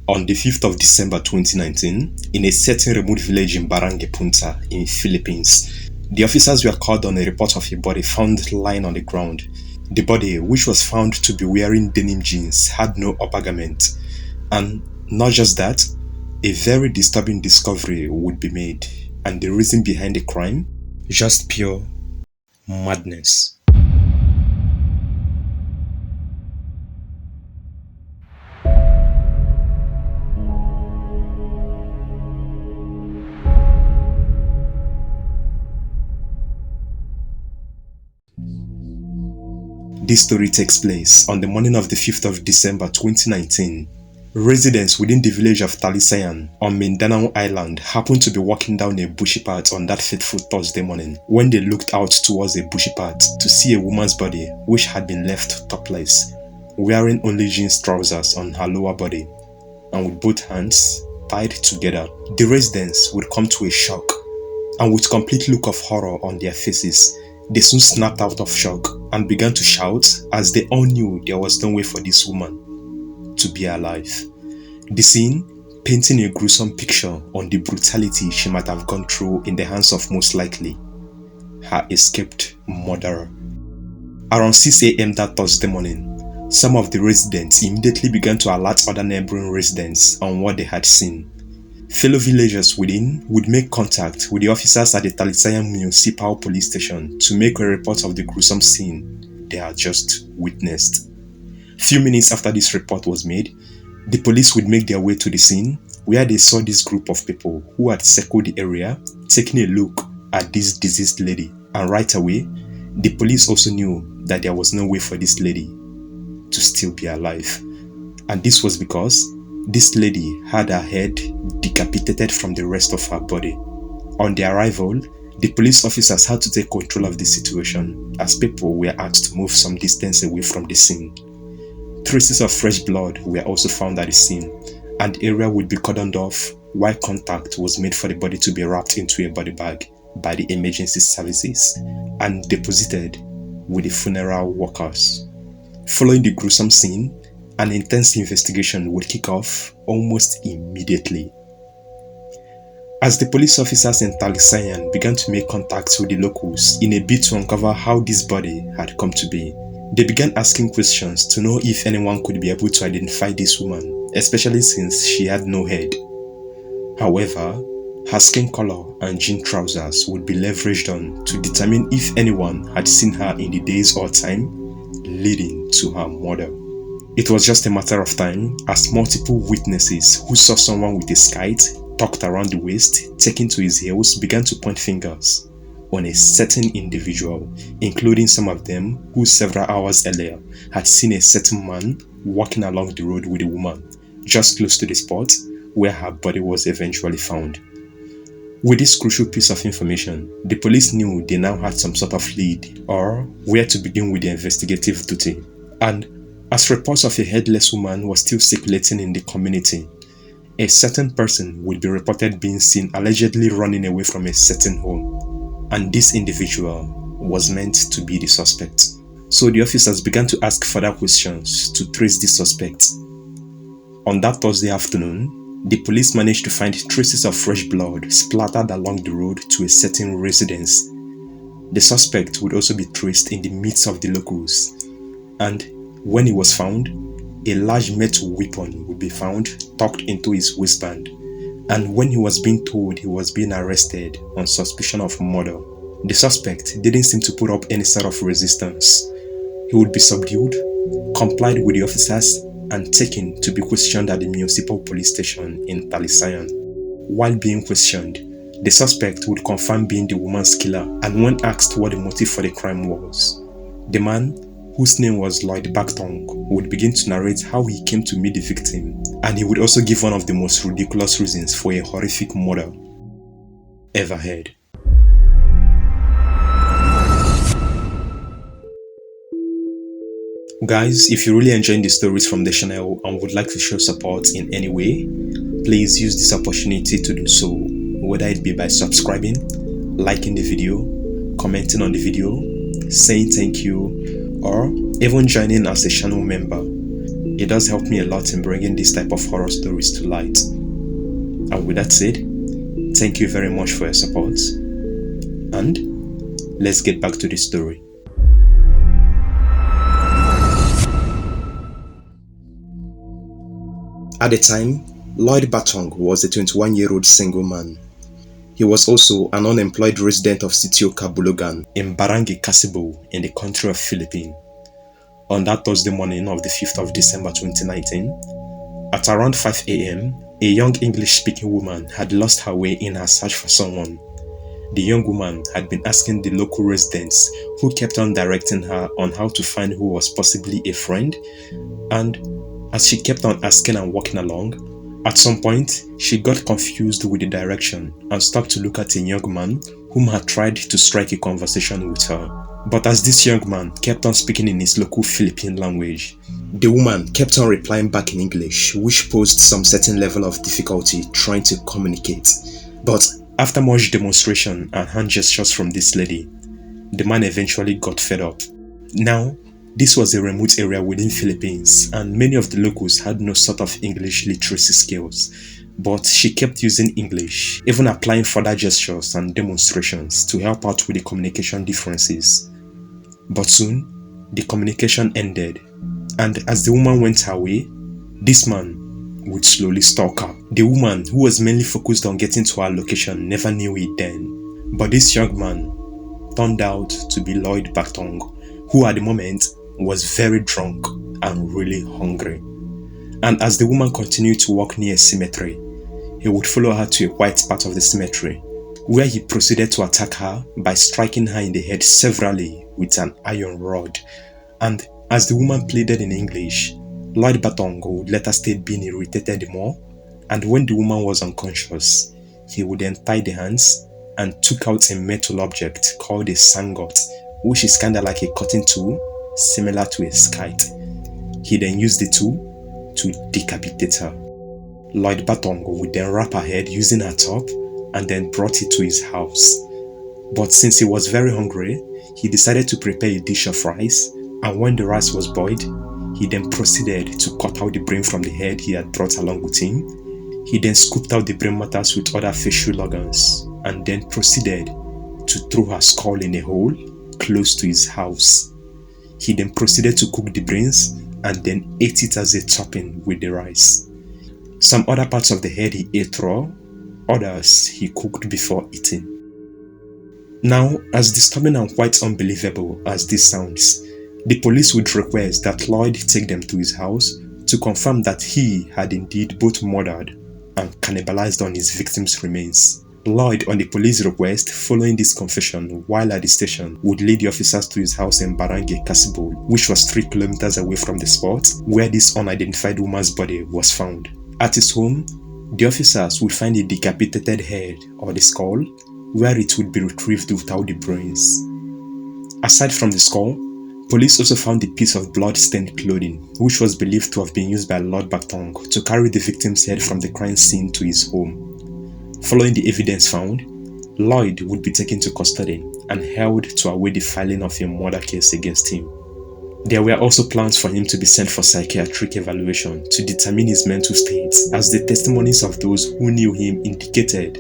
On the 5th of December 2019, in a certain remote village in Barangay Punta in Philippines, the officers were called on a report of a body found lying on the ground. The body, which was found to be wearing denim jeans, had no upper garment. And not just that, a very disturbing discovery would be made. And the reason behind the crime? Just pure madness. This story takes place on the morning of the 5th of December 2019. Residents within the village of Talisayan on Mindanao Island happened to be walking down a bushy path on that fateful Thursday morning when they looked out towards a bushy path to see a woman's body which had been left topless, wearing only jeans trousers on her lower body and with both hands tied together. The residents would come to a shock, and with complete look of horror on their faces, they soon snapped out of shock and began to shout as they all knew there was no way for this woman to be alive. The scene painting a gruesome picture on the brutality she might have gone through in the hands of most likely her escaped murderer. Around 6 a.m. that Thursday morning, some of the residents immediately began to alert other neighboring residents on what they had seen. Fellow villagers within would make contact with the officers at the Talisayan Municipal Police Station to make a report of the gruesome scene they had just witnessed. Few minutes after this report was made, the police would make their way to the scene where they saw this group of people who had circled the area taking a look at this deceased lady, and right away, the police also knew that there was no way for this lady to still be alive. And this was because this lady had her head decapitated from the rest of her body. On their arrival, the police officers had to take control of the situation as people were asked to move some distance away from the scene. Traces of fresh blood were also found at the scene, and the area would be cordoned off while contact was made for the body to be wrapped into a body bag by the emergency services and deposited with the funeral workers. Following the gruesome scene, an intense investigation would kick off almost immediately. As the police officers in Talisayan began to make contacts with the locals in a bid to uncover how this body had come to be, they began asking questions to know if anyone could be able to identify this woman, especially since she had no head. However, her skin color and jean trousers would be leveraged on to determine if anyone had seen her in the days or time leading to her murder. It was just a matter of time as multiple witnesses who saw someone with a skite tucked around the waist, taken to his heels, began to point fingers on a certain individual, including some of them who several hours earlier had seen a certain man walking along the road with a woman just close to the spot where her body was eventually found. With this crucial piece of information, the police knew they now had some sort of lead or where to begin with their investigative duty. And as reports of a headless woman was still circulating in the community, a certain person would be reported being seen allegedly running away from a certain home, and this individual was meant to be the suspect. So the officers began to ask further questions to trace the suspect. On that Thursday afternoon, the police managed to find traces of fresh blood splattered along the road to a certain residence. The suspect would also be traced in the midst of the locals, and when he was found, a large metal weapon would be found tucked into his waistband, and when he was being told he was being arrested on suspicion of murder, the suspect didn't seem to put up any sort of resistance. He would be subdued, complied with the officers, and taken to be questioned at the municipal police station in Talisayan. While being questioned, the suspect would confirm being the woman's killer, and when asked what the motive for the crime was, the man, whose name was Lloyd Bagtong, would begin to narrate how he came to meet the victim, and he would also give one of the most ridiculous reasons for a horrific murder ever heard. Guys, if you're really enjoying the stories from the channel and would like to show support in any way, please use this opportunity to do so, whether it be by subscribing, liking the video, commenting on the video, saying thank you, or even joining as a channel member. It does help me a lot in bringing this type of horror stories to light. And with that said, thank you very much for your support. And let's get back to the story. At the time, Lloyd Bagtong was a 21-year-old single man. He was also an unemployed resident of Sitio Kabulugan in Barangay Punta in the country of Philippines. On that Thursday morning of the 5th of December 2019, at around 5 a.m., a young English-speaking woman had lost her way in her search for someone. The young woman had been asking the local residents, who kept on directing her on how to find who was possibly a friend, and as she kept on asking and walking along, at some point, she got confused with the direction and stopped to look at a young man whom had tried to strike a conversation with her. But as this young man kept on speaking in his local Philippine language, the woman kept on replying back in English, which posed some certain level of difficulty trying to communicate. But after much demonstration and hand gestures from this lady, the man eventually got fed up. Now, this was a remote area within Philippines, and many of the locals had no sort of English literacy skills. But she kept using English, even applying further gestures and demonstrations to help out with the communication differences. But soon, the communication ended, and as the woman went her way, this man would slowly stalk her. The woman, who was mainly focused on getting to her location, never knew it then. But this young man turned out to be Lloyd Bagtong, who at the moment was very drunk and really hungry. And as the woman continued to walk near a cemetery, he would follow her to a white part of the cemetery, where he proceeded to attack her by striking her in the head severally with an iron rod. And as the woman pleaded in English, Lloyd Bagtong would let her state being irritated more, and when the woman was unconscious, he would then tie the hands and took out a metal object called a sangot, which is kinda like a cutting tool, similar to a scythe. He then used the tool to decapitate her. Lloyd Bagtong would then wrap her head using her top and then brought it to his house. But since he was very hungry, he decided to prepare a dish of rice, and when the rice was boiled, he then proceeded to cut out the brain from the head he had brought along with him. He then scooped out the brain matters with other facial organs and then proceeded to throw her skull in a hole close to his house. He then proceeded to cook the brains and then ate it as a topping with the rice. Some other parts of the head he ate raw, others he cooked before eating. Now, as disturbing and quite unbelievable as this sounds, the police would request that Lloyd take them to his house to confirm that he had indeed both murdered and cannibalized on his victims' remains. Lloyd, on the police request following this confession while at the station, would lead the officers to his house in Barangay Punta, which was 3 kilometers away from the spot where this unidentified woman's body was found. At his home, the officers would find a decapitated head or the skull, where it would be retrieved without the brains. Aside from the skull, police also found a piece of blood-stained clothing, which was believed to have been used by Lloyd Bagtong to carry the victim's head from the crime scene to his home. Following the evidence found, Lloyd would be taken to custody and held to await the filing of a murder case against him. There were also plans for him to be sent for psychiatric evaluation to determine his mental state, as the testimonies of those who knew him indicated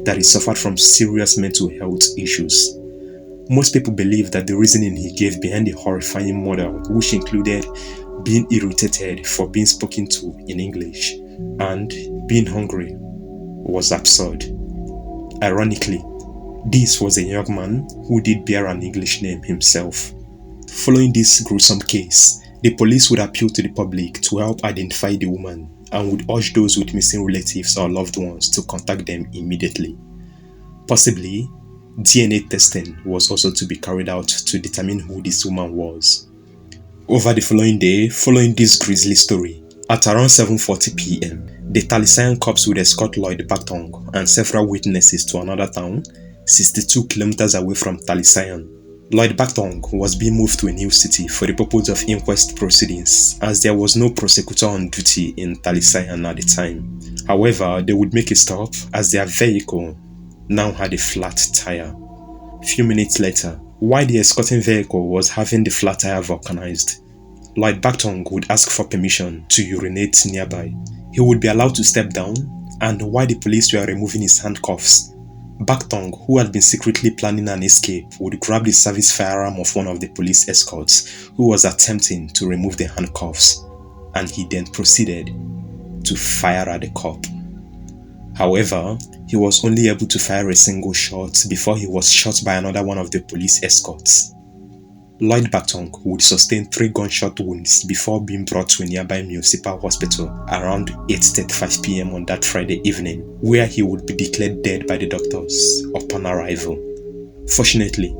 that he suffered from serious mental health issues. Most people believe that the reasoning he gave behind the horrifying murder, which included being irritated for being spoken to in English and being hungry, was absurd. Ironically, this was a young man who did bear an English name himself. Following this gruesome case, the police would appeal to the public to help identify the woman and would urge those with missing relatives or loved ones to contact them immediately. Possibly, DNA testing was also to be carried out to determine who this woman was. Over the following day, following this grisly story, at around 7:40 p.m., the Talisayan cops would escort Lloyd Bagtong and several witnesses to another town, 62 kilometers away from Talisayan. Lloyd Bagtong was being moved to a new city for the purpose of inquest proceedings, as there was no prosecutor on duty in Talisayan at the time. However, they would make a stop as their vehicle now had a flat tire. Few minutes later, while the escorting vehicle was having the flat tire vulcanized, Lloyd Bagtong would ask for permission to urinate nearby. He would be allowed to step down, and while the police were removing his handcuffs, Bagtong, who had been secretly planning an escape, would grab the service firearm of one of the police escorts who was attempting to remove the handcuffs, and he then proceeded to fire at the cop. However, he was only able to fire a single shot before he was shot by another one of the police escorts. Lloyd Bagtong would sustain 3 gunshot wounds before being brought to a nearby municipal hospital around 8:35 p.m. on that Friday evening, where he would be declared dead by the doctors upon arrival. Fortunately,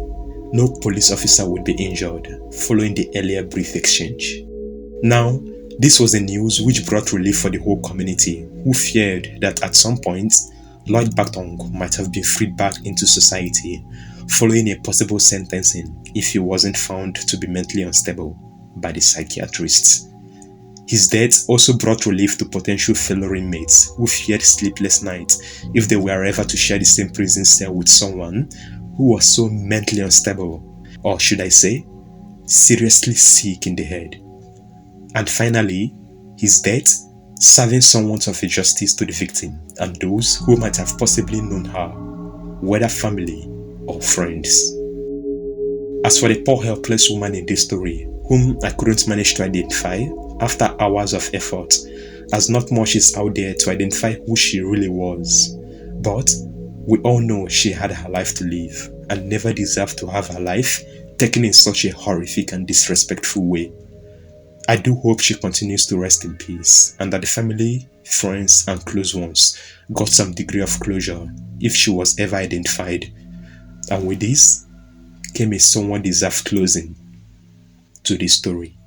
no police officer would be injured following the earlier brief exchange. Now, this was the news which brought relief for the whole community, who feared that at some point, Lloyd Bagtong might have been freed back into society following a possible sentencing if he wasn't found to be mentally unstable by the psychiatrists. His death also brought relief to potential fellow inmates who feared sleepless nights if they were ever to share the same prison cell with someone who was so mentally unstable, or should I say, seriously sick in the head. And finally, his death serving somewhat of a justice to the victim and those who might have possibly known her, whether family or friends. As for the poor helpless woman in this story, whom I couldn't manage to identify after hours of effort, as not much is out there to identify who she really was. But we all know she had her life to live and never deserved to have her life taken in such a horrific and disrespectful way. I do hope she continues to rest in peace and that the family, friends and close ones got some degree of closure if she was ever identified. And with this came a somewhat deserved closing to this story.